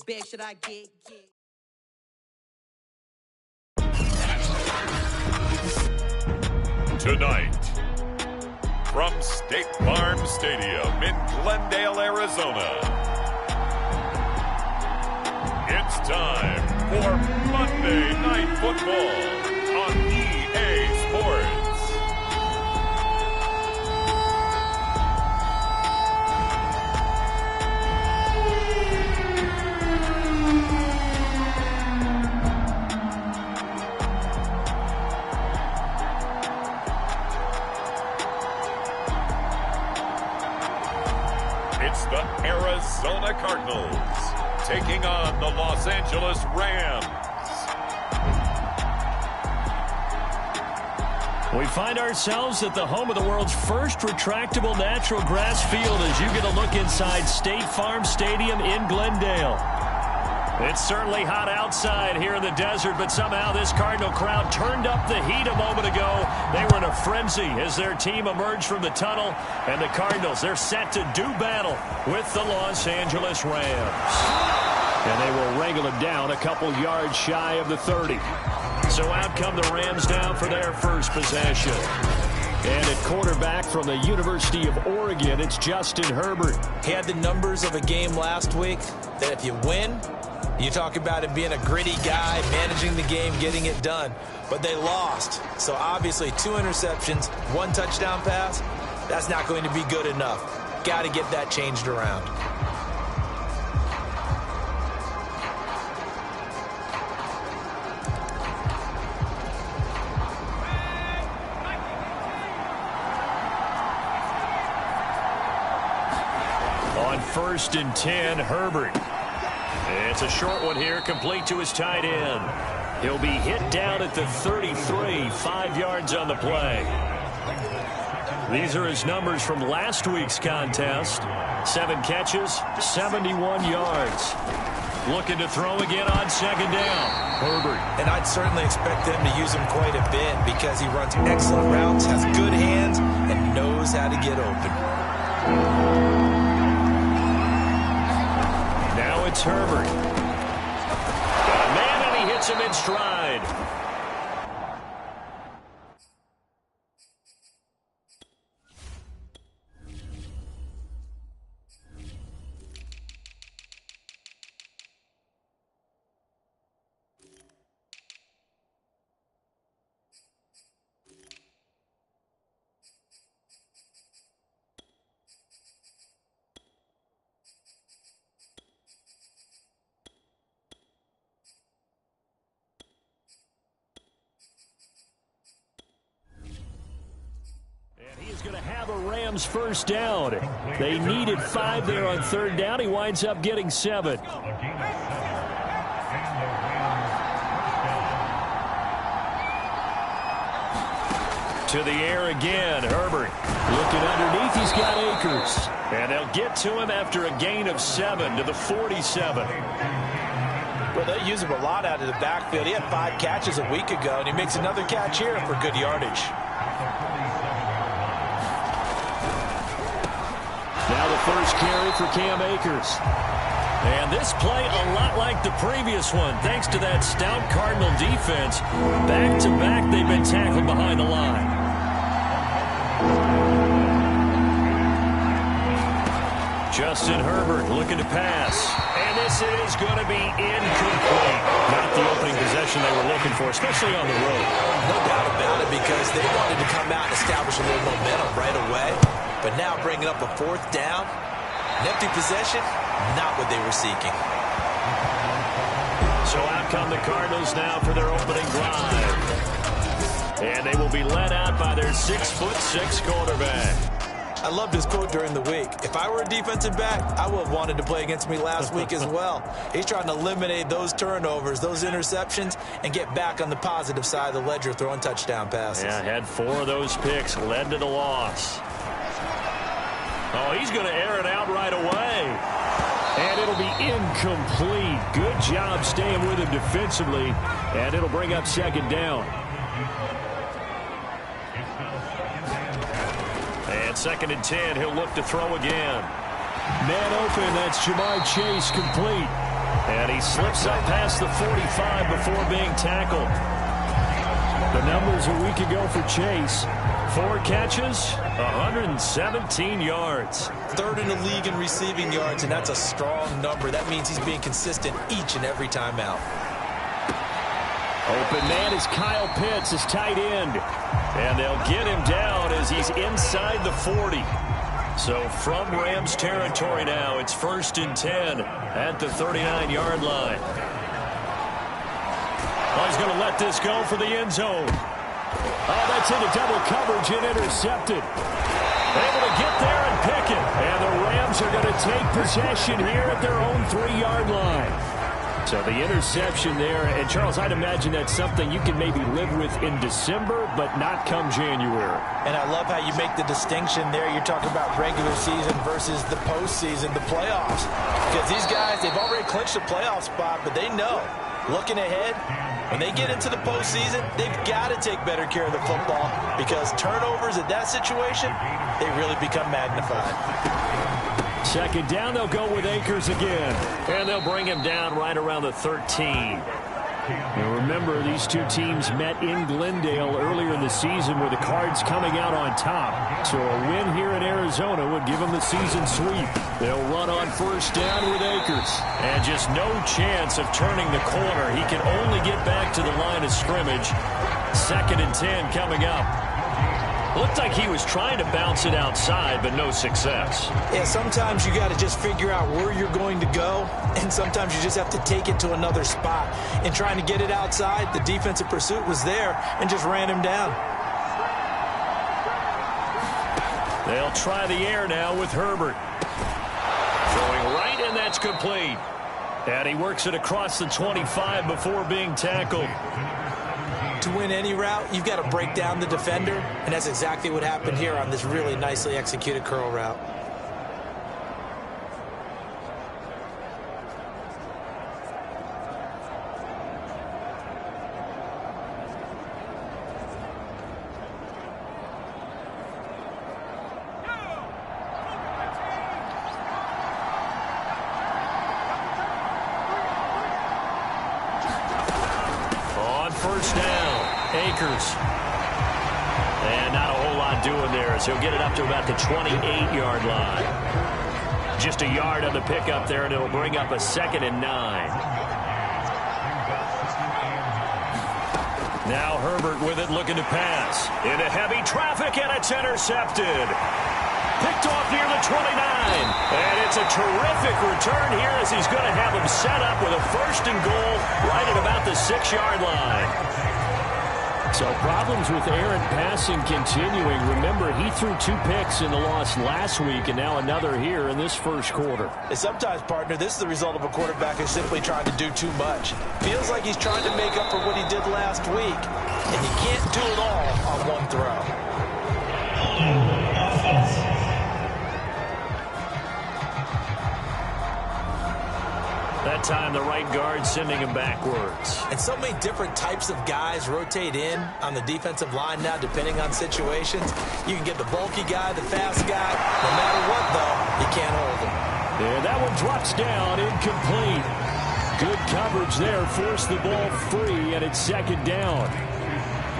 big should I get? Tonight, from State Farm Stadium in Glendale, Arizona, it's time for Monday Night Football on EA Sports. It's the Arizona Cardinals taking on the Los Angeles Rams. We find ourselves at the home of the world's first retractable natural grass field as you get a look inside State Farm Stadium in Glendale. It's certainly hot outside here in the desert, but somehow this Cardinal crowd turned up the heat a moment ago. They were in a frenzy as their team emerged from the tunnel, and the Cardinals, they're set to do battle with the Los Angeles Rams. And they will wrangle them down a couple yards shy of the 30. So out come the Rams down for their first possession. And at quarterback from the University of Oregon, it's Justin Herbert. He had the numbers of a game last week that if you win, you talk about him being a gritty guy, managing the game, getting it done. But they lost. So obviously 2 interceptions, 1 touchdown pass, that's not going to be good enough. Got to get that changed around. On 1st and 10, Herbert. It's a short one here, complete to his tight end. He'll be hit down at the 33, 5 yards on the play. These are his numbers from last week's contest. 7 catches, 71 yards. Looking to throw again on 2nd down. Herbert. And I'd certainly expect them to use him quite a bit because he runs excellent routes, has good hands, and knows how to get open. Now it's Herbert. Got a man, and he hits him in stride. Going to have a Rams first down. They needed 5 there on 3rd down. He winds up getting 7. To the air again, Herbert. Looking underneath, he's got Akers. And they'll get to him after a gain of 7 to the 47. Well, they use him a lot out of the backfield. He had 5 catches a week ago, and he makes another catch here for good yardage. Now the first carry for Cam Akers. And this play a lot like the previous one, thanks to that stout Cardinal defense. Back-to-back, they've been tackled behind the line. Justin Herbert looking to pass. And this is going to be incomplete. Not the opening possession they were looking for, especially on the road. No doubt about it, because they wanted to come out and establish a little momentum right away. But now bringing up a 4th down, an empty possession, not what they were seeking. So out come the Cardinals now for their opening drive. And they will be led out by their 6'6" quarterback. I loved his quote during the week. If I were a defensive back, I would have wanted to play against me last week as well. He's trying to eliminate those turnovers, those interceptions, and get back on the positive side of the ledger throwing touchdown passes. Yeah, had 4 of those picks, led to the loss. Oh, he's going to air it out right away. And it'll be incomplete. Good job staying with him defensively. And it'll bring up 2nd down. And 2nd and 10, he'll look to throw again. Man open, that's Jamar Chase complete. And he slips up past the 45 before being tackled. The numbers a week ago for Chase. 4 catches, 117 yards. Third in the league in receiving yards, and that's a strong number. That means he's being consistent each and every time out. Open man is Kyle Pitts, his tight end. And they'll get him down as he's inside the 40. So from Rams territory now, it's 1st and 10 at the 39-yard line. Oh, he's going to let this go for the end zone. Oh, that's into double coverage and intercepted. Able to get there and pick it. And the Rams are going to take possession here at their own 3-yard line. So the interception there. And, Charles, I'd imagine that's something you can maybe live with in December, but not come January. And I love how you make the distinction there. You're talking about regular season versus the postseason, the playoffs. Because these guys, they've already clinched a playoff spot, but they know, looking ahead, when they get into the postseason, they've got to take better care of the football because turnovers in that situation, they really become magnified. 2nd down, they'll go with Akers again. And they'll bring him down right around the 13. Now remember, these two teams met in Glendale earlier in the season with the Cards coming out on top. So a win here in Arizona would give them the season sweep. They'll run on 1st down with Akers. And just no chance of turning the corner. He can only get back to the line of scrimmage. 2nd and 10 coming up. Looked like he was trying to bounce it outside, but no success. Yeah, sometimes you got to just figure out where you're going to go, and sometimes you just have to take it to another spot. In trying to get it outside, the defensive pursuit was there and just ran him down. They'll try the air now with Herbert. Throwing right, and that's complete. And he works it across the 25 before being tackled. To win any route, you've got to break down the defender, and that's exactly what happened here on this really nicely executed curl route. On 1st down. Akers. And not a whole lot doing there as he'll get it up to about the 28-yard line. Just a yard on the pickup there, and it'll bring up a 2nd and 9. Now Herbert with it, looking to pass. Into heavy traffic, and it's intercepted. Picked off near the 29. And it's a terrific return here as he's going to have him set up with a 1st and goal right at about the 6-yard line. So problems with errant passing continuing. Remember, he threw 2 picks in the loss last week and now another here in this 1st quarter. And sometimes, partner, this is the result of a quarterback who's simply trying to do too much. Feels like he's trying to make up for what he did last week. And you can't do it all on one throw. That time, the right guard sending him backwards. And so many different types of guys rotate in on the defensive line now, depending on situations. You can get the bulky guy, the fast guy. No matter what, though, you can't hold him. Yeah, that one drops down, incomplete. Good coverage there, forced the ball free, and it's 2nd down.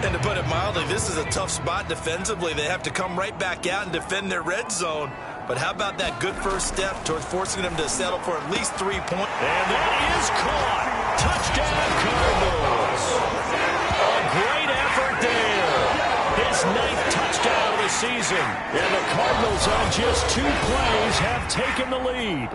And to put it mildly, this is a tough spot defensively. They have to come right back out and defend their red zone. But how about that good first step towards forcing them to settle for at least 3 points? And that is caught. Touchdown, Cardinals. A great effort there. His 9th touchdown of the season. And the Cardinals on just 2 plays have taken the lead.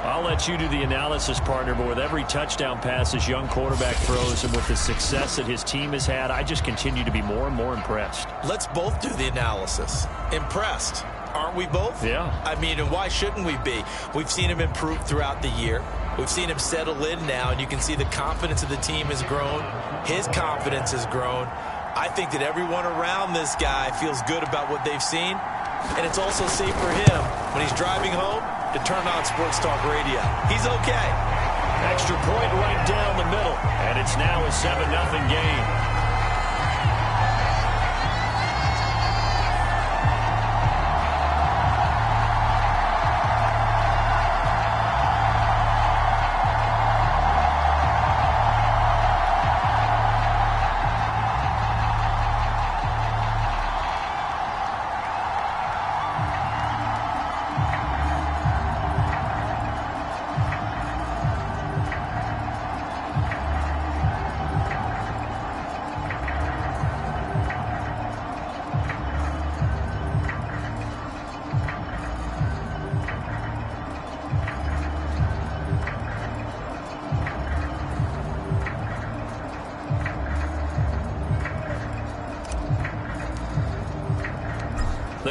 I'll let you do the analysis, partner, but with every touchdown pass his young quarterback throws and with the success that his team has had, I just continue to be more and more impressed. Let's both do the analysis. Impressed. Aren't we both? Yeah. I mean, and why shouldn't we be? We've seen him improve throughout the year. We've seen him settle in now, and you can see the confidence of the team has grown. His confidence has grown. I think that everyone around this guy feels good about what they've seen, and it's also safe for him when he's driving home to turn on Sports Talk Radio. He's okay. Extra point right down the middle, and it's now a 7-0 game.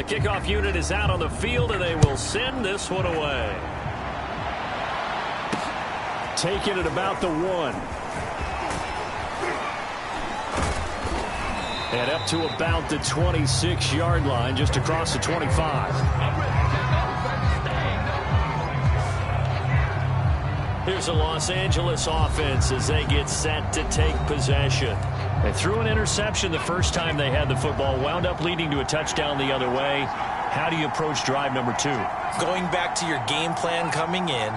The kickoff unit is out on the field, and they will send this one away. Taken at about the 1. And up to about the 26-yard line, just across the 25. Here's the Los Angeles offense as they get set to take possession. They threw an interception the first time they had the football, wound up leading to a touchdown the other way. How do you approach drive number 2? Going back to your game plan coming in,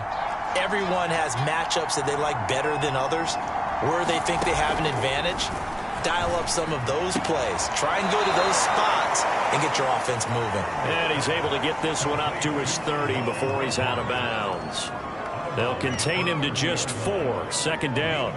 everyone has matchups that they like better than others, where they think they have an advantage. Dial up some of those plays. Try and go to those spots and get your offense moving. And he's able to get this one up to his 30 before he's out of bounds. They'll contain him to just 4. Second down.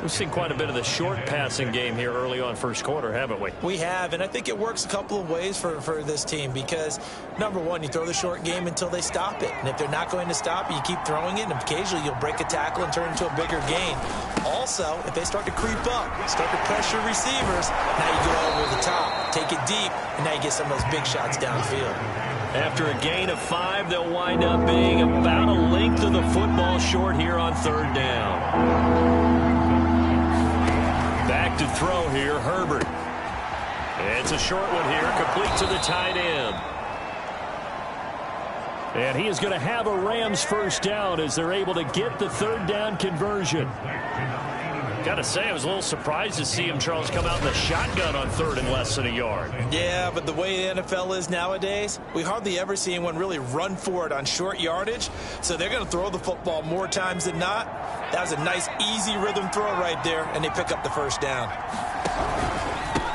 We've seen quite a bit of the short passing game here early on first quarter, haven't we? We have, and I think it works a couple of ways for this team because, number one, you throw the short game until they stop it. And if they're not going to stop it, you keep throwing it, and occasionally you'll break a tackle and turn it into a bigger gain. Also, if they start to creep up, start to pressure receivers, now you go over the top, take it deep, and now you get some of those big shots downfield. After a gain of 5, they'll wind up being about a length of the football short here on third down. Back to throw here, Herbert. It's a short one here, complete to the tight end. And he is going to have a Rams first down as they're able to get the third down conversion. Got to say, I was a little surprised to see him, Charles, come out in the shotgun on third and less than a yard. Yeah, but the way the NFL is nowadays, we hardly ever see anyone really run for it on short yardage. So they're going to throw the football more times than not. That was a nice, easy rhythm throw right there, and they pick up the first down.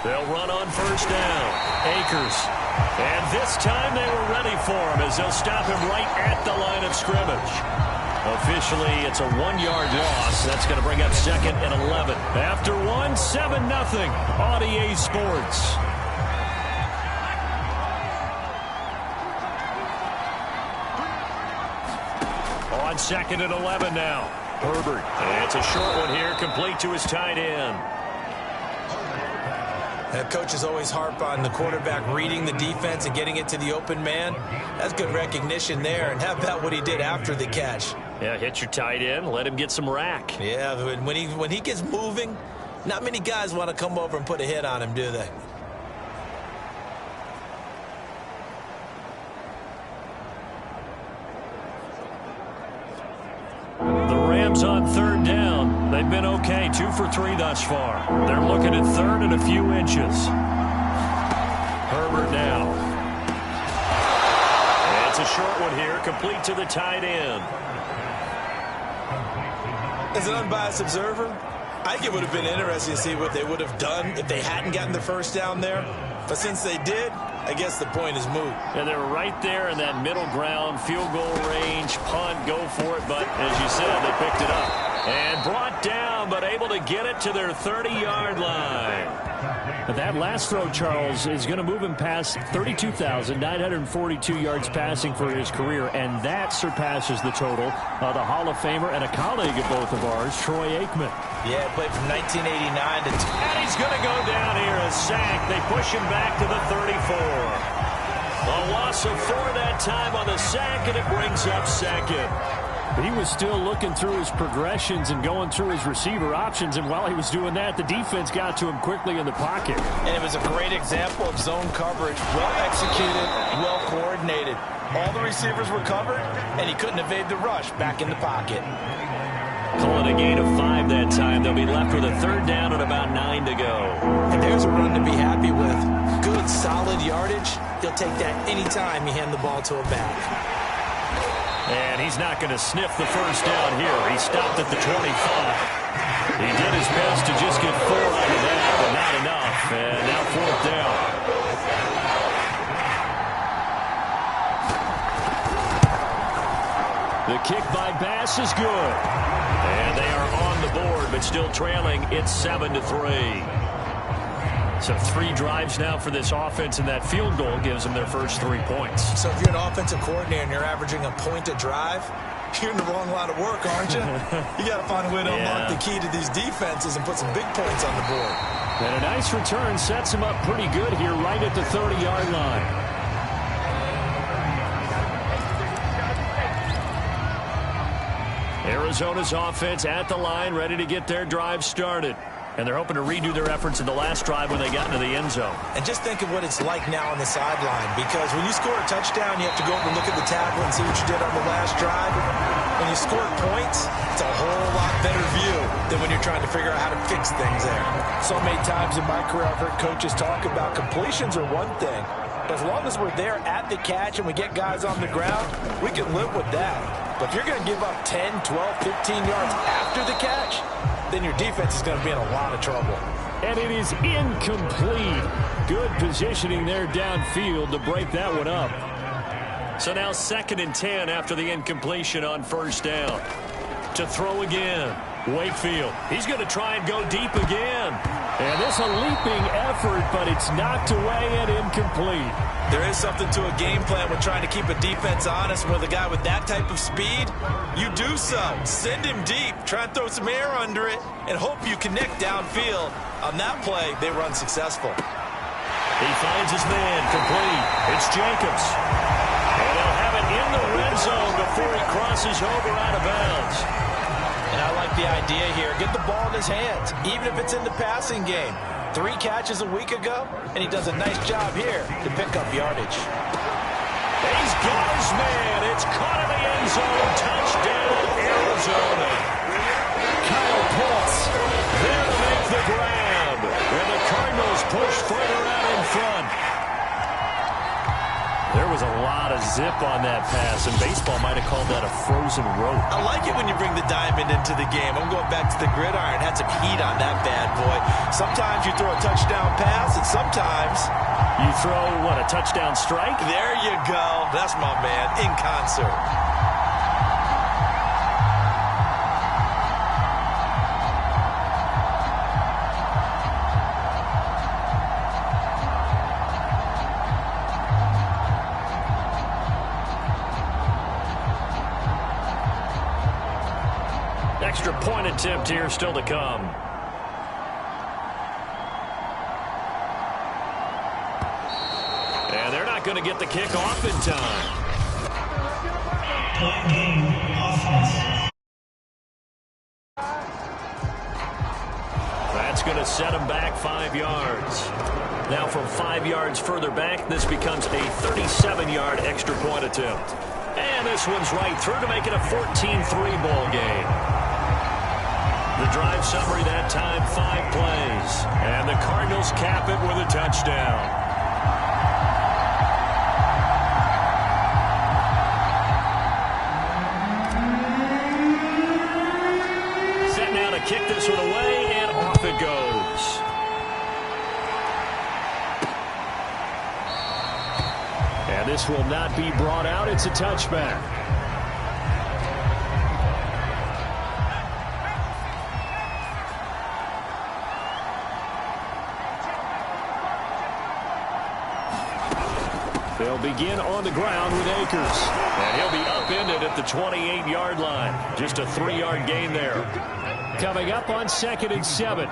They'll run on first down. Akers. And this time they were ready for him as they'll stop him right at the line of scrimmage. Officially, it's a 1-yard loss. That's going to bring up second and 11. After 1, 7-0. On EA Sports. On second and 11 now. Herbert. And it's a short one here, complete to his tight end. Coaches always harp on the quarterback reading the defense and getting it to the open man. That's good recognition there. And how about what he did after the catch? Yeah, hit your tight end, let him get some rack. Yeah, when he gets moving, not many guys want to come over and put a hit on him, do they? The Rams on third down. They've been okay, 2 for 3 thus far. They're looking at third and a few inches. Herbert now. It's a short one here, complete to the tight end. As an unbiased observer, I think it would have been interesting to see what they would have done if they hadn't gotten the first down there. But since they did, I guess the point is moot. And they were right there in that middle ground, field goal range, punt, go for it. But as you said, they picked it up. And brought down, but able to get it to their 30-yard line. That last throw, Charles, is going to move him past 32,942 yards passing for his career, and that surpasses the total of the Hall of Famer and a colleague of both of ours, Troy Aikman. Yeah, played from 1989 to... And he's going to go down here, a sack. They push him back to the 34. A loss of 4 that time on the sack, and it brings up second. He was still looking through his progressions and going through his receiver options, and while he was doing that, the defense got to him quickly in the pocket. And it was a great example of zone coverage, well executed, well coordinated. All the receivers were covered, and he couldn't evade the rush back in the pocket. Calling a gain of 5 that time. They'll be left with a third down and about 9 to go. And there's a run to be happy with. Good, solid yardage. He'll take that anytime you hand the ball to a back. And he's not going to sniff the first down here. He stopped at the 25. He did his best to just get 4 out of that, but not enough. And now fourth down. The kick by Bass is good. And they are on the board, but still trailing. It's 7-3. So 3 drives now for this offense, and that field goal gives them their first 3 points. So if you're an offensive coordinator and you're averaging a point a drive, you're in the wrong line of work, aren't you? You got to find a way to unlock the key to these defenses and put some big points on the board. And a nice return sets him up pretty good here right at the 30-yard line. Arizona's offense at the line, ready to get their drive started. And they're hoping to redo their efforts in the last drive when they got into the end zone. And just think of what it's like now on the sideline, because when you score a touchdown, you have to go over and look at the tackle and see what you did on the last drive. When you score points, it's a whole lot better view than when you're trying to figure out how to fix things there. So many times in my career, I've heard coaches talk about completions are one thing. But as long as we're there at the catch and we get guys on the ground, we can live with that. But if you're going to give up 10, 12, 15 yards after the catch, then your defense is going to be in a lot of trouble. And it is incomplete. Good positioning there downfield to break that one up. So now 2nd and 10 after the incompletion on first down. To throw again, Wakefield. He's going to try and go deep again. And this a leaping effort, but it's knocked away and incomplete. There is something to a game plan with trying to keep a defense honest. With a guy with that type of speed, you do so. Send him deep, try and throw some air under it, and hope you connect downfield. On that play, they run successful. He finds his man, complete. It's Jacobs. And they'll have it in the red zone before he crosses over out of bounds. And I like the idea here. Get the ball in his hands, even if it's in the passing game. 3 catches a week ago, and he does a nice job here to pick up yardage. He's got his man. It's caught in the end zone. Touchdown, Arizona. Kyle Pitts there to make the grab. And the Cardinals push further out in front. There was a lot of zip on that pass, and baseball might have called that a frozen rope. I like it when you bring the diamond into the game. I'm going back to the gridiron. Had some heat on that bad boy. Sometimes you throw a touchdown pass, and sometimes you throw, what, a touchdown strike? There you go. That's my man, in concert. Extra point attempt here still to come. And they're not going to get the kick off in time. Point game offense. That's going to set them back 5 yards. Now from 5 yards further back, this becomes a 37-yard extra point attempt. And this one's right through to make it a 14-3 ball game. The drive summary that time, 5 plays. And the Cardinals cap it with a touchdown. Set now to kick this one away, and off it goes. And this will not be brought out. It's a touchback. They'll begin on the ground with Akers. And he'll be upended at the 28-yard line. Just a 3-yard gain there. Coming up on 2nd and 7.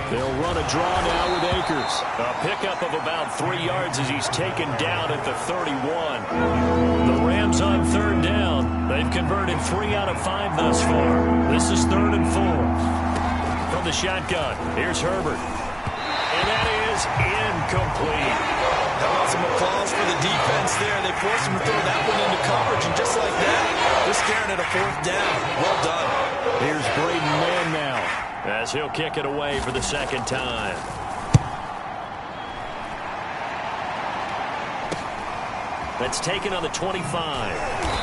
They'll run a draw now with Akers. A pickup of about 3 yards as he's taken down at the 31. The Rams on 3rd down. They've converted 3 out of 5 thus far. This is 3rd and 4. From the shotgun, here's Herbert. And that is incomplete. How about some applause for the defense there? They forced him to throw that one into coverage, and just like that, they're staring at a 4th down. Well done. Here's Braden Mann now, as he'll kick it away for the 2nd time. That's taken on the 25.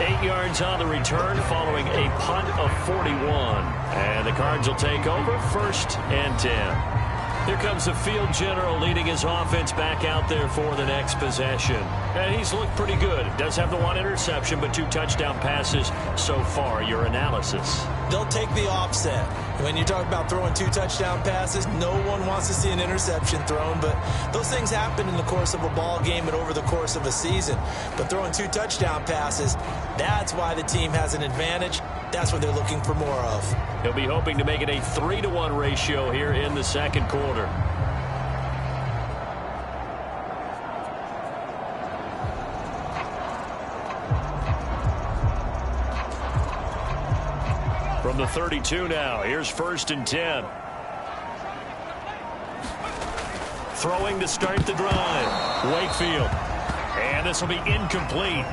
8 yards on the return following a punt of 41. And the Cards will take over 1st and 10. Here comes the field general leading his offense back out there for the next possession. And he's looked pretty good. Does have the 1 interception, but 2 touchdown passes so far. Your analysis? They'll take the offset. When you talk about throwing 2 touchdown passes, no one wants to see an interception thrown, but those things happen in the course of a ball game and over the course of a season. But throwing 2 touchdown passes, that's why the team has an advantage. That's what they're looking for more of. He'll be hoping to make it a 3-to-1 ratio here in the 2nd quarter. the 32 now. Here's 1st and 10. Throwing to start the drive. Wakefield. And this will be incomplete.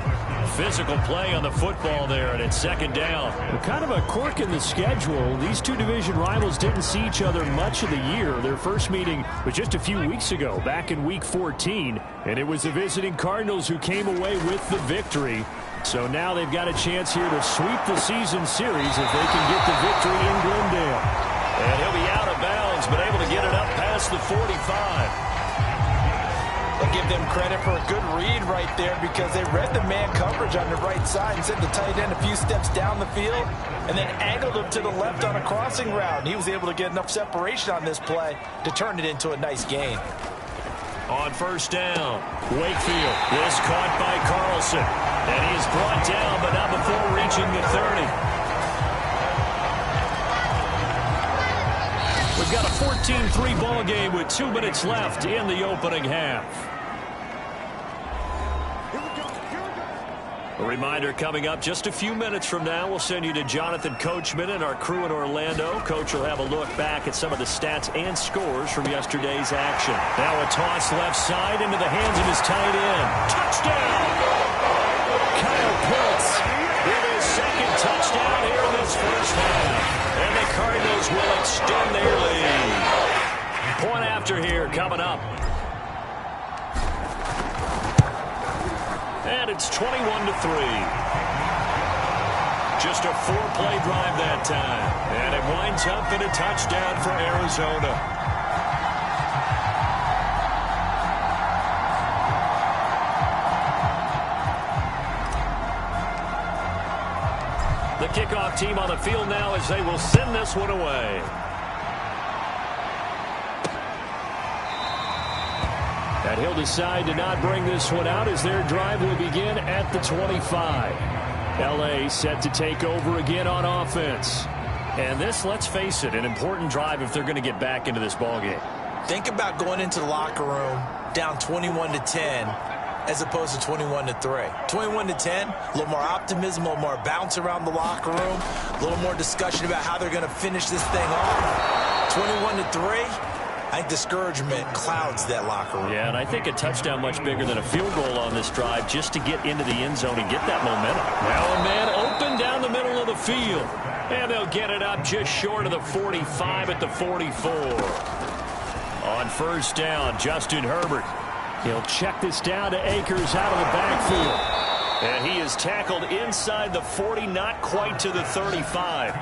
Physical play on the football there, and it's 2nd down. Well, kind of a quirk in the schedule. These two division rivals didn't see each other much of the year. Their first meeting was just a few weeks ago, back in Week 14. And it was the visiting Cardinals who came away with the victory. So now they've got a chance here to sweep the season series if they can get the victory in Glendale. And he'll be out of bounds, but able to get it up past the 45. I'll give them credit for a good read right there because they read the man coverage on the right side and sent the tight end a few steps down the field and then angled him to the left on a crossing route. And he was able to get enough separation on this play to turn it into a nice gain. On 1st down, Wakefield. This caught by Carlson. And he is brought down, but not before reaching the 30. We've got a 14-3 ball game with 2 minutes left in the opening half. A reminder coming up just a few minutes from now. We'll send you to Jonathan Coachman and our crew in Orlando. Coach will have a look back at some of the stats and scores from yesterday's action. Now a toss left side into the hands of his tight end. Touchdown! Kyle Pitts with his 2nd touchdown here in this first half. And the Cardinals will extend their lead. Point after here coming up. And it's 21-3. Just a 4-play drive that time. And it winds up in a touchdown for Arizona. The kickoff team on the field now as they will send this one away. And he'll decide to not bring this one out as their drive will begin at the 25. L.A. set to take over again on offense. And this, let's face it, an important drive if they're going to get back into this ballgame. Think about going into the locker room down 21-10 as opposed to 21-3. 21-10, a little more optimism, a little more bounce around the locker room, a little more discussion about how they're going to finish this thing off. 21-3. I think discouragement clouds that locker room. Yeah, and I think a touchdown much bigger than a field goal on this drive just to get into the end zone and get that momentum. Now a man open down the middle of the field. And they'll get it up just short of the 45 at the 44. On 1st down, Justin Herbert. He'll check this down to Akers out of the backfield. And he is tackled inside the 40, not quite to the 35.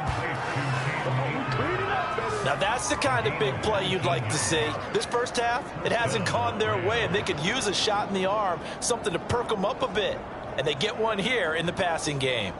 Now that's the kind of big play you'd like to see. This first half, it hasn't gone their way, and they could use a shot in the arm, something to perk them up a bit. And they get one here in the passing game.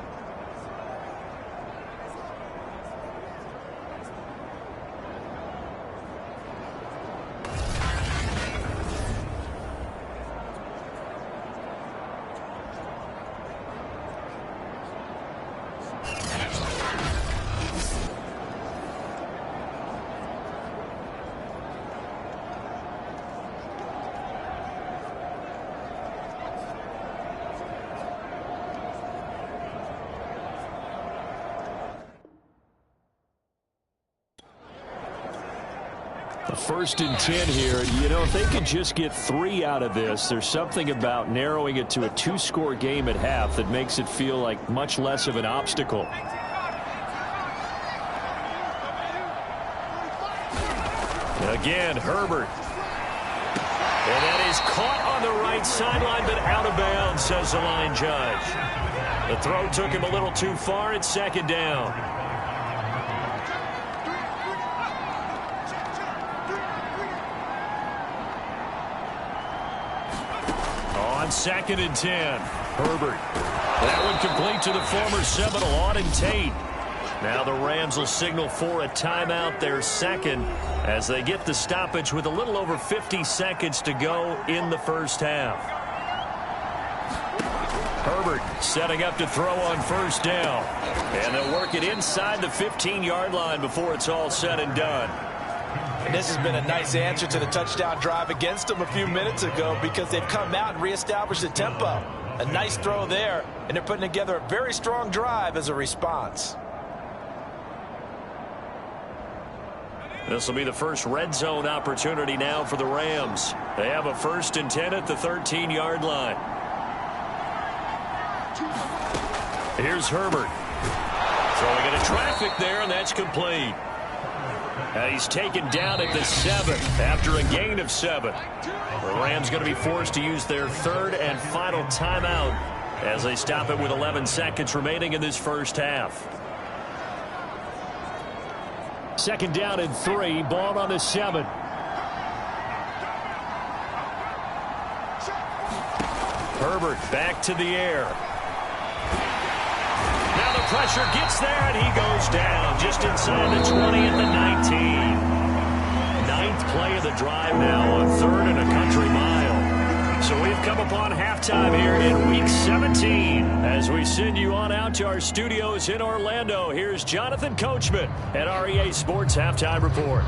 The 1st and 10 here. You know, if they could just get 3 out of this, there's something about narrowing it to a 2-score game at half that makes it feel like much less of an obstacle. Again, Herbert. And that is caught on the right sideline, but out of bounds, says the line judge. The throw took him a little too far. It's 2nd down. On 2nd and 10, Herbert. That one complete to the former Seminole, Auden Tate. Now the Rams will signal for a timeout, their 2nd, as they get the stoppage with a little over 50 seconds to go in the first half. Herbert setting up to throw on 1st down. And they'll work it inside the 15-yard line before it's all said and done. And this has been a nice answer to the touchdown drive against them a few minutes ago because they've come out and reestablished the tempo. A nice throw there, and they're putting together a very strong drive as a response. This will be the first red zone opportunity now for the Rams. They have a 1st and 10 at the 13-yard line. Here's Herbert. Throwing into traffic there, and that's complete. And he's taken down at the 7 after a gain of 7. The Rams going to be forced to use their 3rd and final timeout as they stop it with 11 seconds remaining in this first half. 2nd down and 3, ball on the 7. Herbert back to the air. Now the pressure gets there, and he goes down just inside the 20 at the 19. 9th play of the drive now on 3rd and a country mile. So we've come upon halftime here in Week 17. As we send you on out to our studios in Orlando, here's Jonathan Coachman at our EA Sports Halftime Report.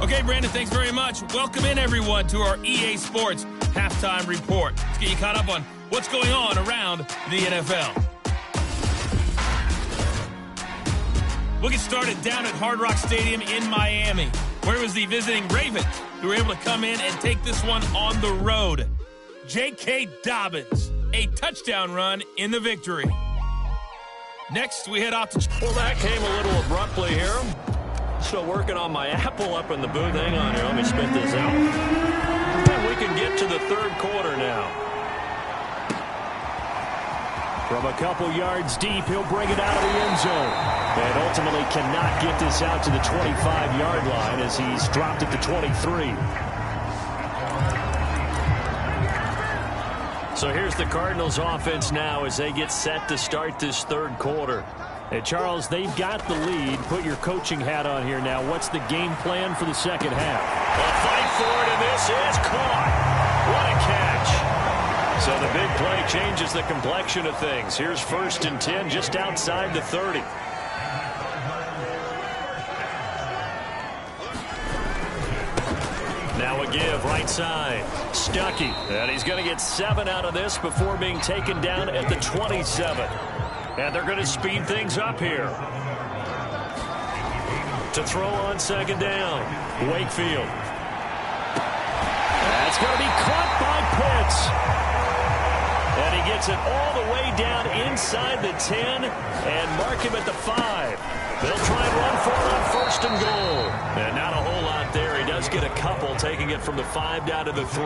Okay, Brandon, thanks very much. Welcome in, everyone, to our EA Sports Halftime Report. Let's get you caught up on what's going on around the NFL. We'll get started down at Hard Rock Stadium in Miami, where it was the visiting Ravens who were able to come in and take this one on the road. J.K. Dobbins, a touchdown run in the victory. Next, we head off to... Well, that came a little abruptly here. Still working on my Apple up in the booth. Hang on here. Let me spit this out. And we can get to the 3rd quarter now. From a couple yards deep, he'll bring it out of the end zone. And ultimately cannot get this out to the 25-yard line as he's dropped at the 23. So here's the Cardinals offense now as they get set to start this 3rd quarter. And Charles, they've got the lead. Put your coaching hat on here now. What's the game plan for the 2nd half? A fight for it, and this is caught. What a catch. So the big play changes the complexion of things. Here's 1st and 10 just outside the 30. Now a give right side. Stuckey. And he's going to get 7 out of this before being taken down at the 27. And they're going to speed things up here. To throw on 2nd down. Wakefield. That's going to be caught by Pitts. And he gets it all the way down inside the 10 and mark him at the 5. They'll try and run for it on 1st and goal. And not a whole lot there. He does get a couple, taking it from the 5 down to the 3.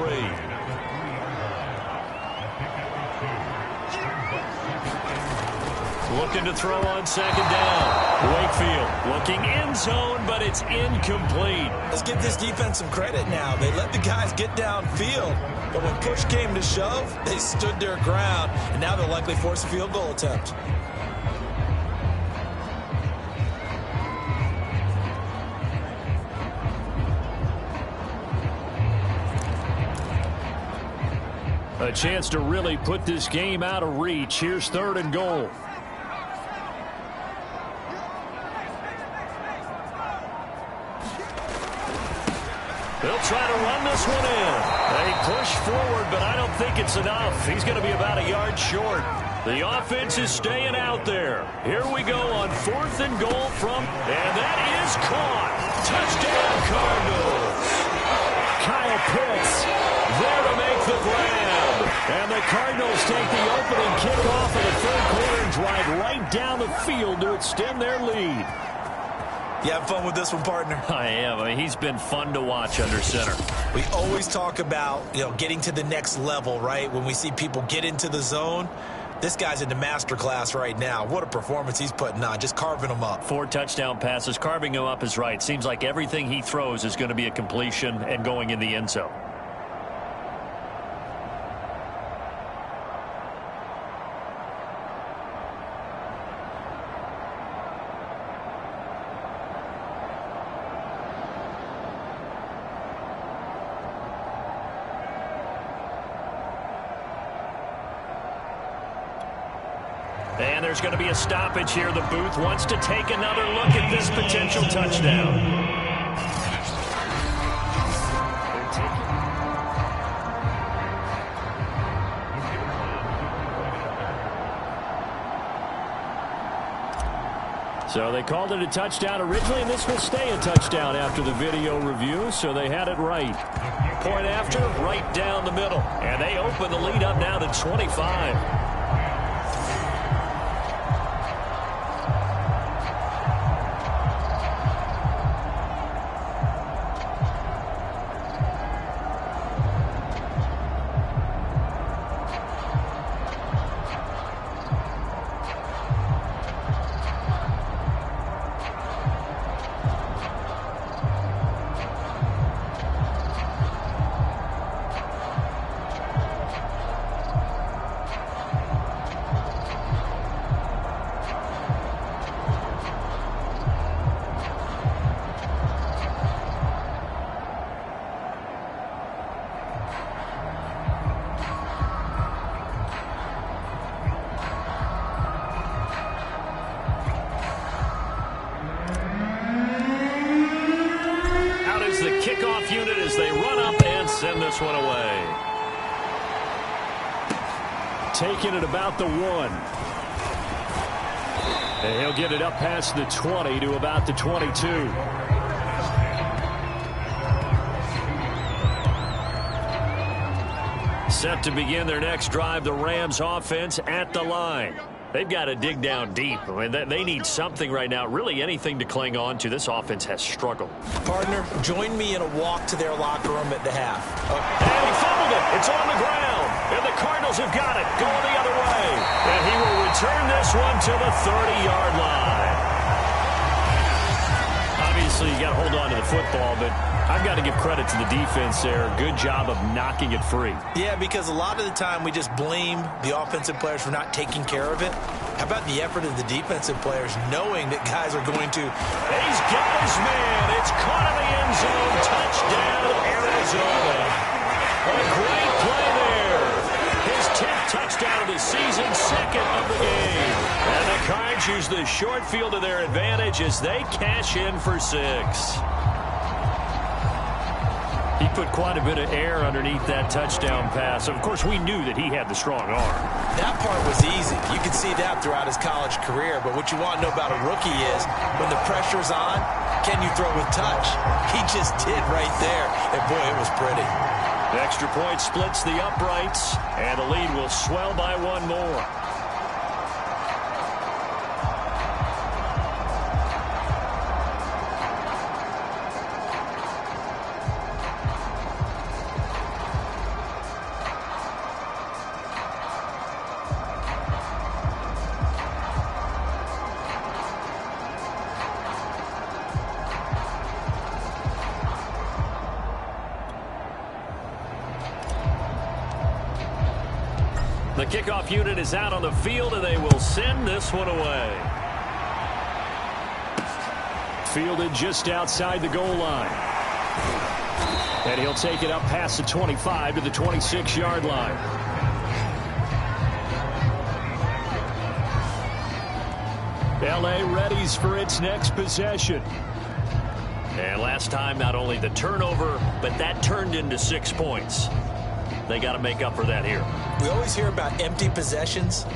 Looking to throw on 2nd down. Wakefield looking end zone, but it's incomplete. Let's give this defense some credit now. They let the guys get downfield, but when push came to shove, they stood their ground, and now they'll likely force a field goal attempt. A chance to really put this game out of reach. Here's 3rd and goal. They'll try to run this one in. They push forward, but I don't think it's enough. He's going to be about a yard short. The offense is staying out there. Here we go on 4th and goal from, and that is caught. Touchdown, Cardinals. Kyle Pitts There to make the grab. And the Cardinals take the opening kickoff of the 3rd quarter and drive right down the field to extend their lead. You have fun with this one, partner? I am. I mean, he's been fun to watch under center. We always talk about, getting to the next level, right? When we see people get into the zone, this guy's in the master class right now. What a performance he's putting on, just carving them up. 4 touchdown passes. Carving him up is right. Seems like everything he throws is going to be a completion and going in the end zone. And there's going to be a stoppage here. The booth wants to take another look at this potential touchdown. So they called it a touchdown originally, and this will stay a touchdown after the video review, so they had it right. Point after, right down the middle. And they open the lead up now to 25. The kickoff unit as they run up and send this one away. Taking it about the 1. And he'll get it up past the 20 to about the 22. Set to begin their next drive, the Rams offense at the line. They've got to dig down deep. I mean, they need something right now, really anything to cling on to. This offense has struggled. Partner, join me in a walk to their locker room at the half. And he fumbled it. It's on the ground. And the Cardinals have got it. Going the other way. And he will return this one to the 30-yard line. Obviously, you got to hold on to the football, but I've got to give credit to the defense there. Good job of knocking it free. Yeah, because a lot of the time we just blame the offensive players for not taking care of it. How about the effort of the defensive players knowing that guys are going to... He's got his man. It's caught in the end zone. Touchdown, Arizona. A great play there. His 10th touchdown of the season, second of the game. And the Cards use the short field to their advantage as they cash in for 6. He put quite a bit of air underneath that touchdown pass. Of course, we knew that he had the strong arm. That part was easy. You could see that throughout his college career. But what you want to know about a rookie is when the pressure's on, can you throw with touch? He just did right there. And, boy, it was pretty. The extra point splits the uprights, and the lead will swell by 1 more. The kickoff unit is out on the field, and they will send this one away. Fielded just outside the goal line. And he'll take it up past the 25 to the 26-yard line. L.A. readies for its next possession. And last time, not only the turnover, but that turned into 6 points. They got to make up for that here. We always hear about empty possessions,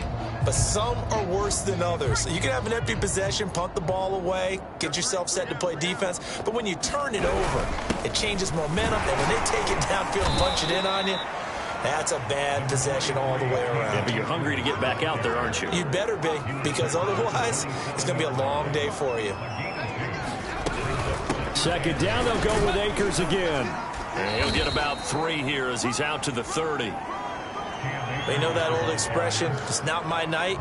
but some are worse than others. You can have an empty possession, punt the ball away, get yourself set to play defense, but when you turn it over, it changes momentum, and when they take it downfield and punch it in on you, that's a bad possession all the way around. Yeah, but you're hungry to get back out there, aren't you? You'd better be, because otherwise, it's going to be a long day for you. Second down, they'll go with Akers again. And he'll get about 3 here as he's out to the 30. You know that old expression, it's not my night?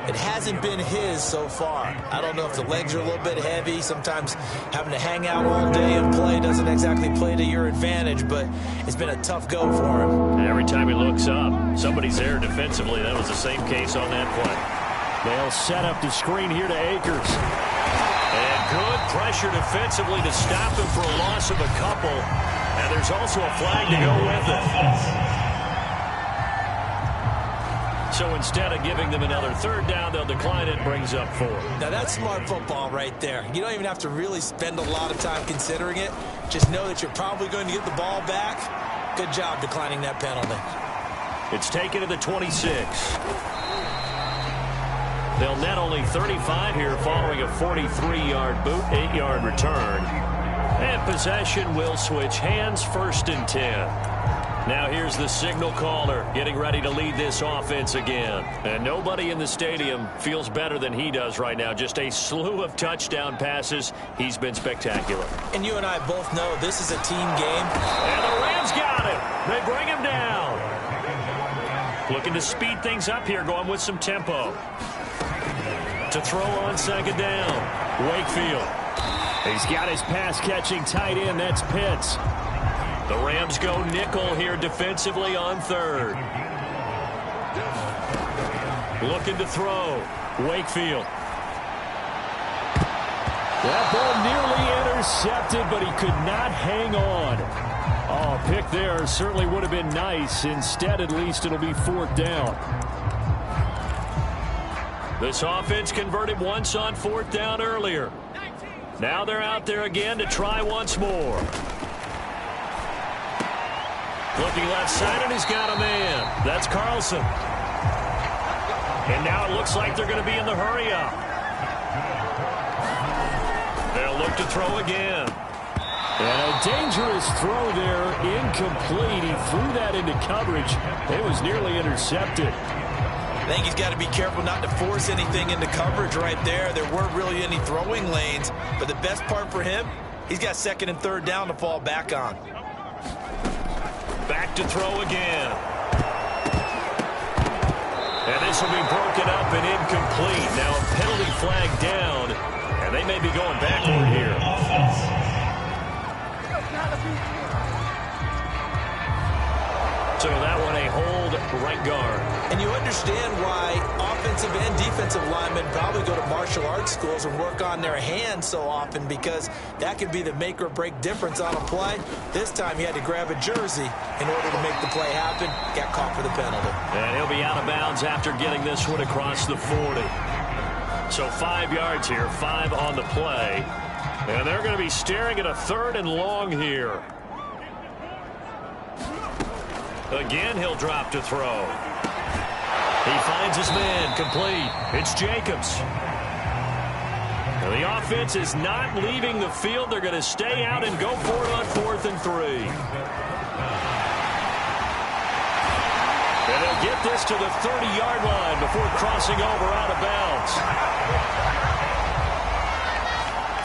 It hasn't been his so far. I don't know if the legs are a little bit heavy. Sometimes having to hang out all day and play doesn't exactly play to your advantage, but it's been a tough go for him. And every time he looks up, somebody's there defensively. That was the same case on that play. They'll set up the screen here to Akers. And good pressure defensively to stop him for a loss of a couple. And there's also a flag to go with it. So instead of giving them another third down, they'll decline it, brings up 4. Now that's smart football right there. You don't even have to really spend a lot of time considering it. Just know that you're probably going to get the ball back. Good job declining that penalty. It's taken to the 26. They'll net only 35 here following a 43-yard boot, 8-yard return. And possession will switch hands, 1st and 10. Now here's the signal caller getting ready to lead this offense again. And nobody in the stadium feels better than he does right now. Just a slew of touchdown passes. He's been spectacular. And you and I both know this is a team game. And the Rams got him. They bring him down. Looking to speed things up here, going with some tempo. To throw on 2nd down. Wakefield. He's got his pass-catching tight end. That's Pitts. The Rams go nickel here defensively on 3rd. Looking to throw. Wakefield. That ball nearly intercepted, but he could not hang on. Oh, a pick there certainly would have been nice. Instead, at least, it'll be 4th down. This offense converted once on 4th down earlier. Now they're out there again to try once more. Looking left side, and he's got a man. That's Carlson. And now it looks like they're going to be in the hurry-up. They'll look to throw again. And a dangerous throw there, incomplete. He threw that into coverage. It was nearly intercepted. I think he's got to be careful not to force anything into coverage right there. There weren't really any throwing lanes, but the best part for him, he's got 2nd and 3rd down to fall back on. Back to throw again. And this will be broken up and incomplete. Now a penalty flag down, and they may be going backward here. So that one a hold right guard. And you understand why offensive and defensive linemen probably go to martial arts schools and work on their hands so often, because that could be the make or break difference on a play. This time he had to grab a jersey in order to make the play happen. Got caught for the penalty. And he'll be out of bounds after getting this one across the 40. So 5 yards here, 5 on the play. And they're going to be staring at a 3rd and long here. Again, he'll drop to throw. He finds his man, complete. It's Jacobs. Now the offense is not leaving the field. They're going to stay out and go for it on 4th and 3. And they'll get this to the 30-yard line before crossing over out of bounds.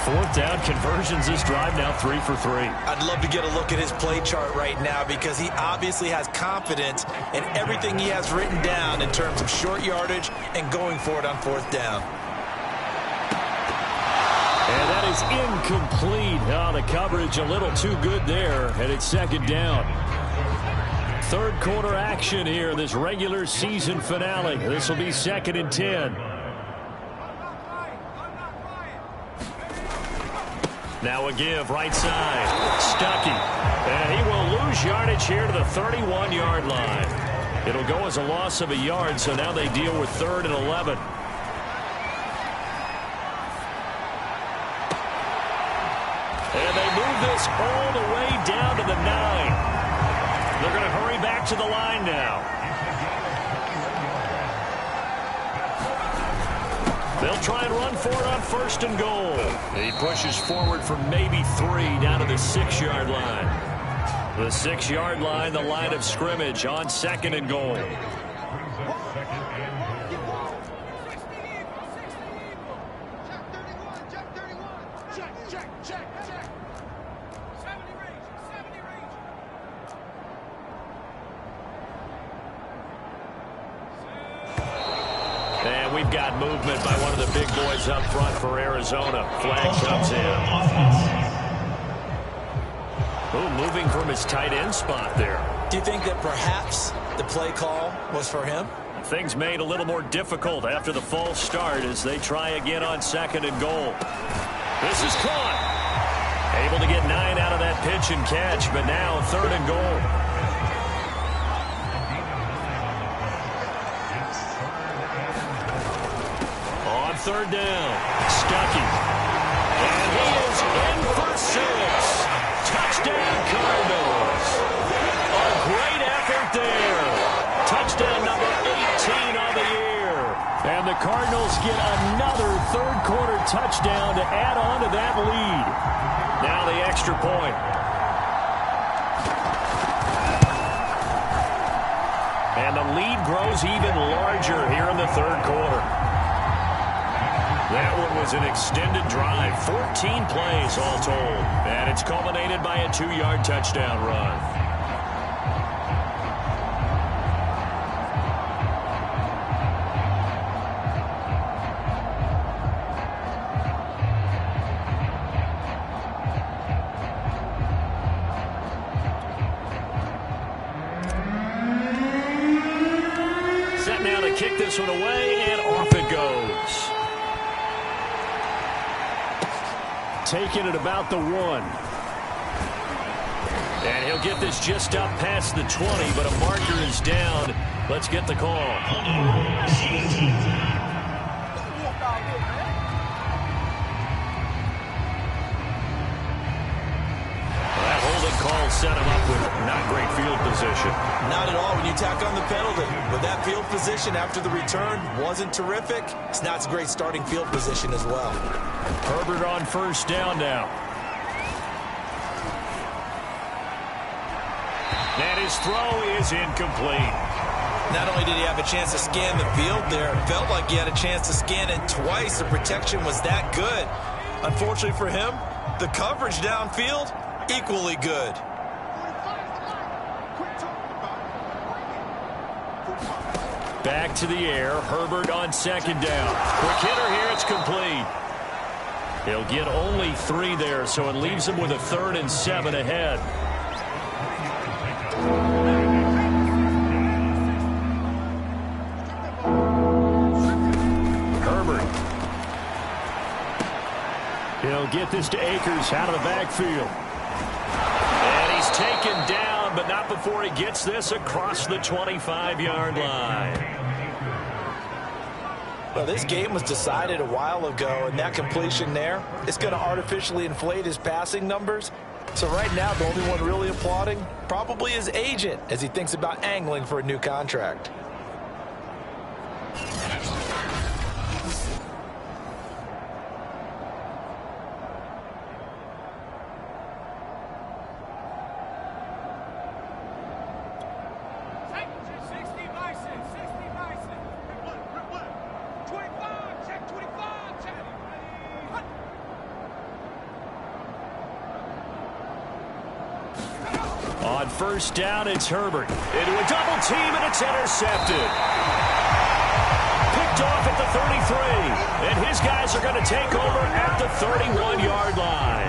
4th down conversions this drive, now 3 for 3. I'd love to get a look at his play chart right now, because he obviously has confidence in everything he has written down in terms of short yardage and going for it on 4th down. And that is incomplete. Oh, the coverage a little too good there, and it's 2nd down. 3rd quarter action here, this regular season finale. This will be 2nd and 10. Now a give, right side. Stuckey. And he will lose yardage here to the 31-yard line. It'll go as a loss of a yard, so now they deal with 3rd and 11. And they move this all the way down to the 9. They're going to hurry back to the line now. They'll try and run for it on 1st and goal. He pushes forward for maybe 3 down to the 6-yard line. The 6-yard line, the line of scrimmage on 2nd and goal. And we've got movement by one of the big boys up front for Arizona. Flag comes in. Oh, moving from his tight end spot there. Do you think that perhaps the play call was for him? Things made a little more difficult after the false start as they try again on 2nd and goal. This is caught. Able to get 9 out of that pitch and catch, but now 3rd and goal. On 3rd down, Stuckey. And he is in for 6. Touchdown, Cardinals. A great effort there. Touchdown number 18 on the year. And the Cardinals extra point. And the lead grows even larger here in the third quarter. That one was an extended drive, 14 plays all told. And it's culminated by a 2-yard touchdown run. Now to kick this one away, and off it goes. Taking it about the 1. And he'll get this just up past the 20, but a marker is down. Let's get the call. That holding call set him up with not great field position. Not at all when you tack on the penalty. But that field position after the return wasn't terrific. It's not a great starting field position as well. Herbert on first down now. And his throw is incomplete. Not only did he have a chance to scan the field there, it felt like he had a chance to scan it twice. The protection was that good. Unfortunately for him, the coverage downfield, equally good. Back to the air. Herbert on second down. Quick hitter here. It's complete. He'll get only 3 there, so it leaves him with a 3rd and 7 ahead. Herbert. He'll get this to Akers out of the backfield. And he's taken down, but not before he gets this across the 25-yard line. Well, this game was decided a while ago, and that completion there, it's going to artificially inflate his passing numbers. So right now, the only one really applauding probably his agent as he thinks about angling for a new contract. On first down, it's Herbert. Into a double team, and it's intercepted. Picked off at the 33. And his guys are going to take over at the 31-yard line.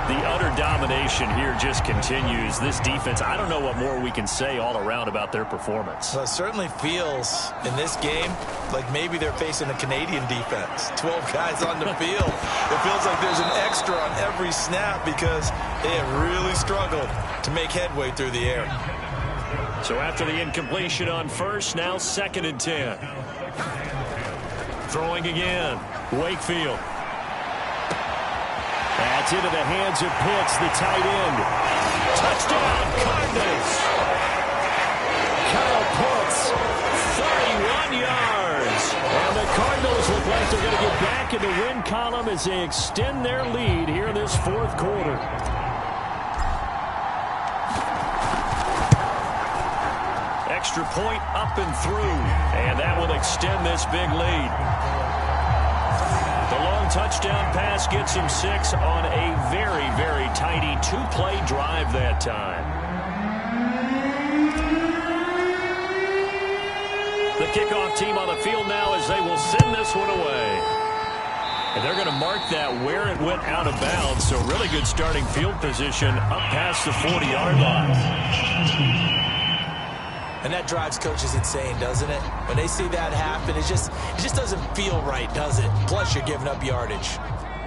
The utter domination here just continues. This defense, I don't know what more we can say all around about their performance. Well, it certainly feels in this game like maybe they're facing a Canadian defense. 12 guys on the field. It feels like there's an extra on every snap because they have really struggled to make headway through the air. So after the incompletion on first, now 2nd and 10. Throwing again. Wakefield. That's into the hands of Pitts, the tight end. Touchdown, Cardinals. Kyle Pitts, 31 yards. And the Cardinals look like they're going to get back in the win column as they extend their lead here in this 4th quarter. Extra point up and through. And that will extend this big lead. The long touchdown pass gets him 6 on a very, very tidy 2-play drive that time. The kickoff team on the field now as they will send this one away. And they're going to mark that where it went out of bounds. So really good starting field position up past the 40-yard line. And that drives coaches insane, doesn't it? When they see that happen, it just doesn't feel right, does it? Plus, you're giving up yardage.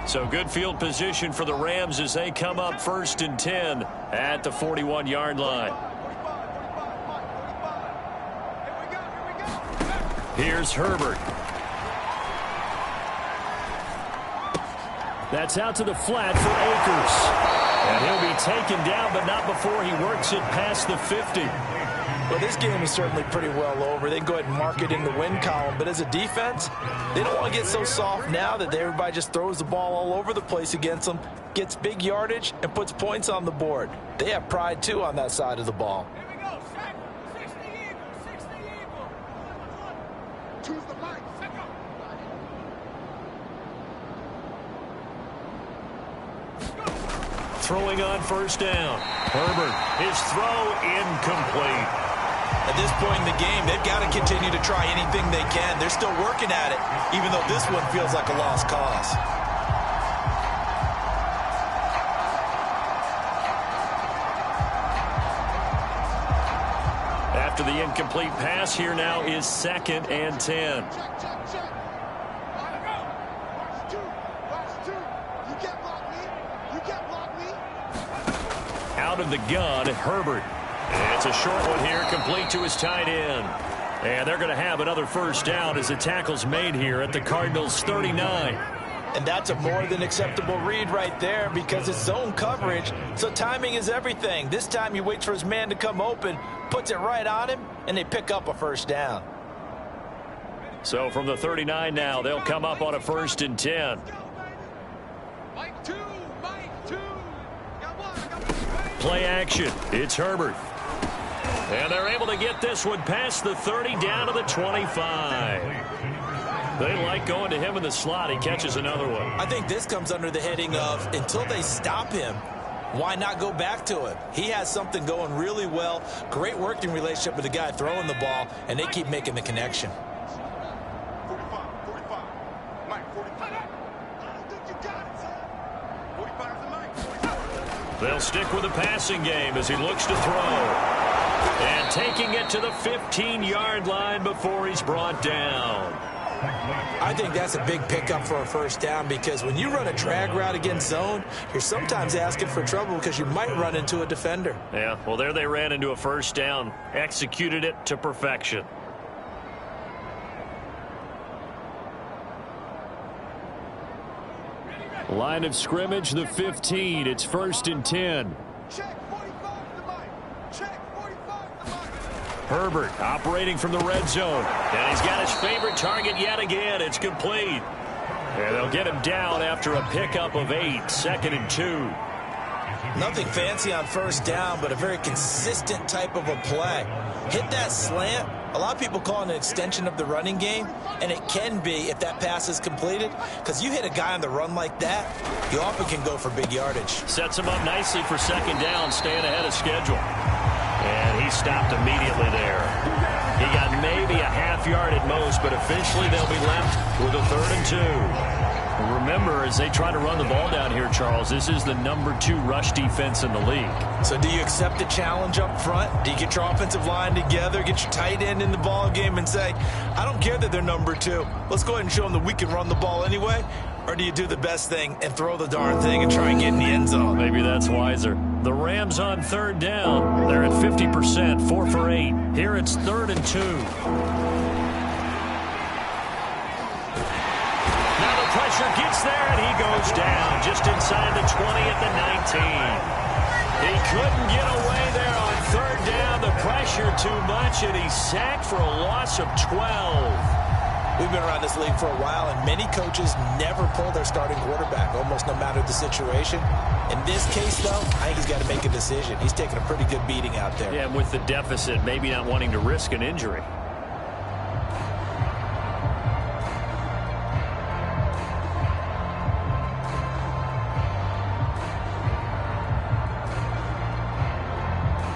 So good field position for the Rams as they come up 1st and 10 at the 41-yard line. Here's Herbert. That's out to the flat for Akers. And he'll be taken down, but not before he works it past the 50. Well, this game is certainly pretty well over. They can go ahead and mark it in the win column. But as a defense, they don't want to get so soft now that everybody just throws the ball all over the place against them, gets big yardage, and puts points on the board. They have pride, too, on that side of the ball. Throwing on first down. Herbert, his throw incomplete. At this point in the game, they've got to continue to try anything they can. They're still working at it, even though this one feels like a lost cause. After the incomplete pass, here now is 2nd and 10. Out of the gun, Herbert. And it's a short one here, complete to his tight end. And they're going to have another first down as the tackle's made here at the Cardinals' 39. And that's a more than acceptable read right there because it's zone coverage, so timing is everything. This time he waits for his man to come open, puts it right on him, and they pick up a first down. So from the 39 now, they'll come up on a 1st and 10. Play action. It's Herbert. And they're able to get this one past the 30 down to the 25. They like going to him in the slot. He catches another one. I think this comes under the heading of until they stop him, why not go back to it? He has something going really well. Great working relationship with the guy throwing the ball, and they keep making the connection. They'll stick with the passing game as he looks to throw. And taking it to the 15-yard line before he's brought down. I think that's a big pickup for a first down because when you run a drag route against zone, you're sometimes asking for trouble because you might run into a defender. Yeah, well, there they ran into a first down, executed it to perfection. Line of scrimmage, the 15. It's 1st and 10. Herbert operating from the red zone. And he's got his favorite target yet again. It's complete. And they'll get him down after a pickup of 8. 2nd and 2. Nothing fancy on first down, but a very consistent type of a play. Hit that slant. A lot of people call it an extension of the running game, and it can be if that pass is completed, because you hit a guy on the run like that, you often can go for big yardage. Sets him up nicely for 2nd down, staying ahead of schedule. And he stopped immediately there. He got maybe a half yard at most, but officially they'll be left with a 3rd and 2. Remember, as they try to run the ball down here, Charles, this is the number 2 rush defense in the league. So do you accept the challenge up front? Do you get your offensive line together, get your tight end in the ball game and say, I don't care that they're number 2. Let's go ahead and show them that we can run the ball anyway? Or do you do the best thing and throw the darn thing and try and get in the end zone? Maybe that's wiser. The Rams on 3rd down. They're at 50%, 4 for 8. Here it's 3rd and 2. Now the pressure gets there, and he goes down just inside the 20 at the 19. He couldn't get away there on 3rd down. The pressure too much, and he's sacked for a loss of 12. We've been around this league for a while, and many coaches never pull their starting quarterback, almost no matter the situation. In this case, though, I think he's got to make a decision. He's taking a pretty good beating out there. Yeah, and with the deficit, maybe not wanting to risk an injury.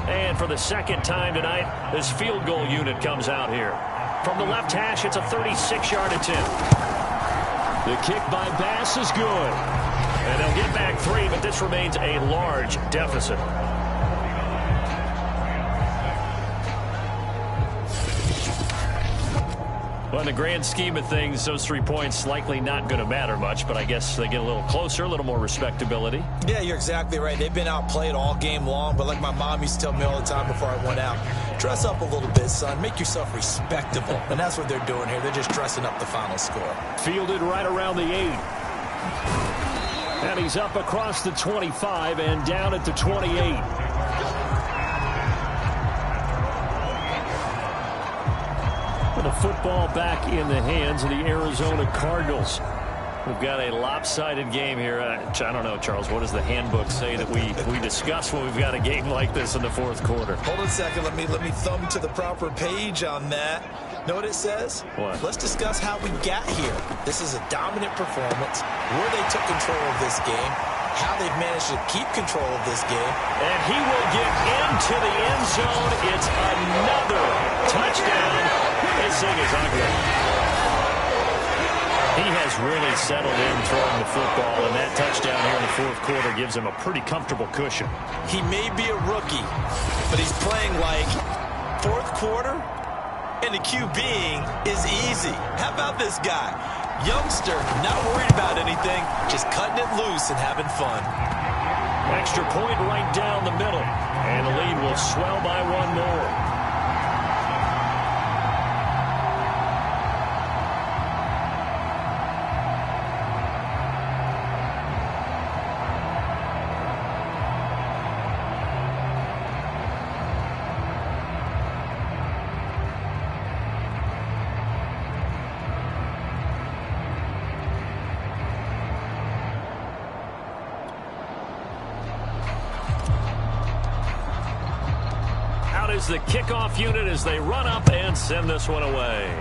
And for the 2nd time tonight, this field goal unit comes out here. From the left hash, it's a 36-yard attempt. The kick by Bass is good. And they'll get back 3, but this remains a large deficit. Well, in the grand scheme of things, those 3 points likely not going to matter much, but I guess they get a little closer, a little more respectability. Yeah, you're exactly right. They've been outplayed all game long, but like my mom used to tell me all the time before I went out, dress up a little bit, son. Make yourself respectable. And that's what they're doing here. They're just dressing up the final score. Fielded right around the 8. And he's up across the 25 and down at the 28. football back in the hands of the Arizona Cardinals. We've got a lopsided game here. I don't know, Charles, what does the handbook say that we discuss when we've got a game like this in the fourth quarter? Hold on a second. Let me thumb to the proper page on that. Know what it says? What? Let's discuss how we got here. This is a dominant performance, where they took control of this game, how they've managed to keep control of this game. And he will get into the end zone. It's another touchdown. This thing is ugly. He has really settled in throwing the football, and that touchdown here in the fourth quarter gives him a pretty comfortable cushion. He may be a rookie, but he's playing like fourth quarter, and the QBing is easy. How about this guy? Youngster, not worried about anything, just cutting it loose and having fun. Extra point right down the middle, and the lead will swell by one more. Is the kickoff unit as they run up and send this one away.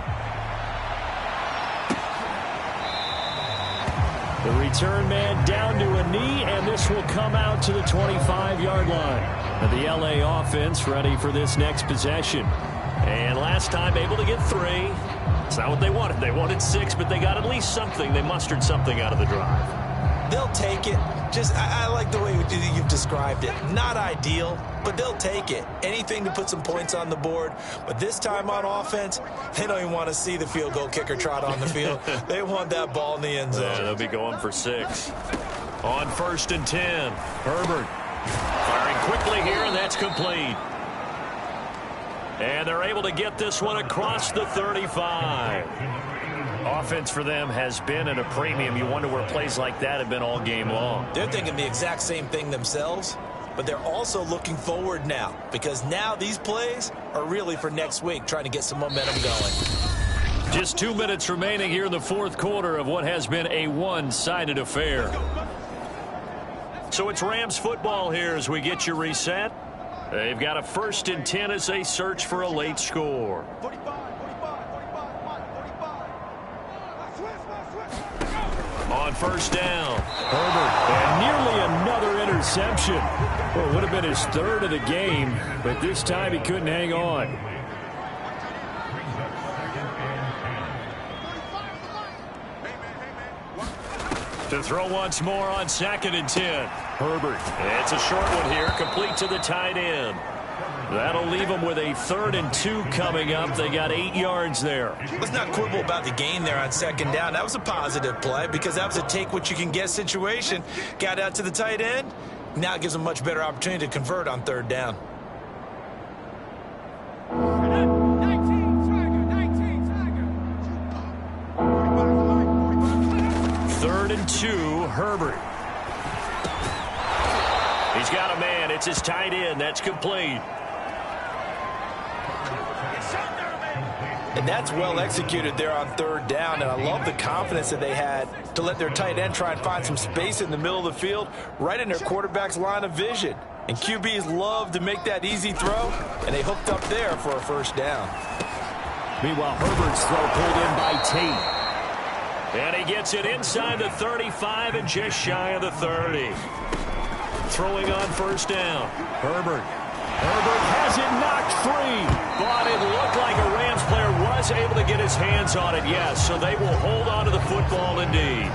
The return man down to a knee, and this will come out to the 25-yard line. And the LA offense ready for this next possession. And last time able to get 3. It's not what they wanted. They wanted 6, but they got at least something. They mustered something out of the drive. They'll take it. I like the way you've described it. Not ideal, but they'll take it. Anything to put some points on the board. But this time on offense, they don't even want to see the field goal kicker trot on the field. They want that ball in the end zone. Yeah, they'll be going for 6. On 1st and 10, Herbert firing quickly here, and that's complete. And they're able to get this one across the 35. Offense for them has been at a premium. You wonder where plays like that have been all game long. They're thinking the exact same thing themselves, but they're also looking forward now, because now these plays are really for next week, trying to get some momentum going. Just 2 minutes remaining here in the fourth quarter of what has been a one-sided affair. So it's Rams football here as we get you reset. They've got a 1st and 10 as they search for a late score. On 1st down, Herbert, and nearly another interception. Well, it would have been his 3rd of the game, but this time he couldn't hang on. To throw once more on 2nd and 10. Herbert. It's a short one here, complete to the tight end. That'll leave them with a 3rd and 2 coming up. They got 8 yards there. Let's not quibble about the gain there on 2nd down. That was a positive play because that was a take-what-you-can-get situation. Got out to the tight end. Now it gives them a much better opportunity to convert on 3rd down. 3rd and 2, Herbert. He's got a man. It's his tight end. That's complete. And that's well executed there on 3rd down, and I love the confidence that they had to let their tight end try and find some space in the middle of the field, right in their quarterback's line of vision. And QBs love to make that easy throw, and they hooked up there for a 1st down. Meanwhile, Herbert's throw pulled in by Tate. And he gets it inside the 35 and just shy of the 30. Throwing on 1st down. Herbert Has it knocked free. But it looked like a Rams player was able to get his hands on it, yes. So they will hold on to the football indeed.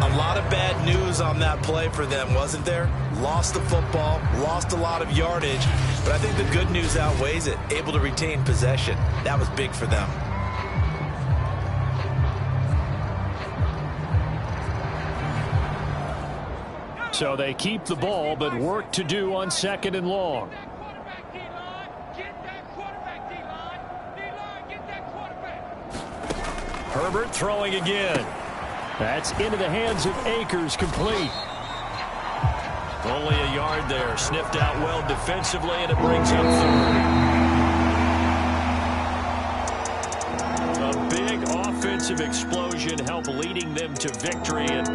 A lot of bad news on that play for them, wasn't there? Lost the football, lost a lot of yardage, but I think the good news outweighs it. Able to retain possession. That was big for them. So they keep the ball, but work to do on 2nd and long. Herbert throwing again. That's into the hands of Akers, complete. Only a yard there. Sniffed out well defensively, and it brings up 3rd. offensive explosion help leading them to victory. And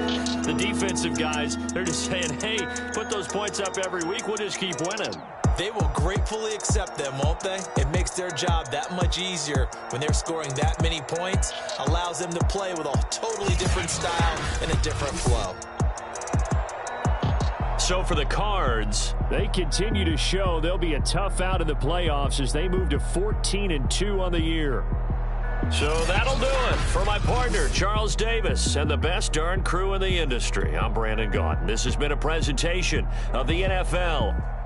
the defensive guys, they're just saying, hey, put those points up every week. We'll just keep winning. They will gratefully accept them, won't they? It makes their job that much easier when they're scoring that many points. Allows them to play with a totally different style and a different flow. So for the Cards, they continue to show they'll be a tough out in the playoffs as they move to 14-2 on the year. So that'll do it for my partner, Charles Davis, and the best darn crew in the industry. I'm Brandon Gaudin. This has been a presentation of the NFL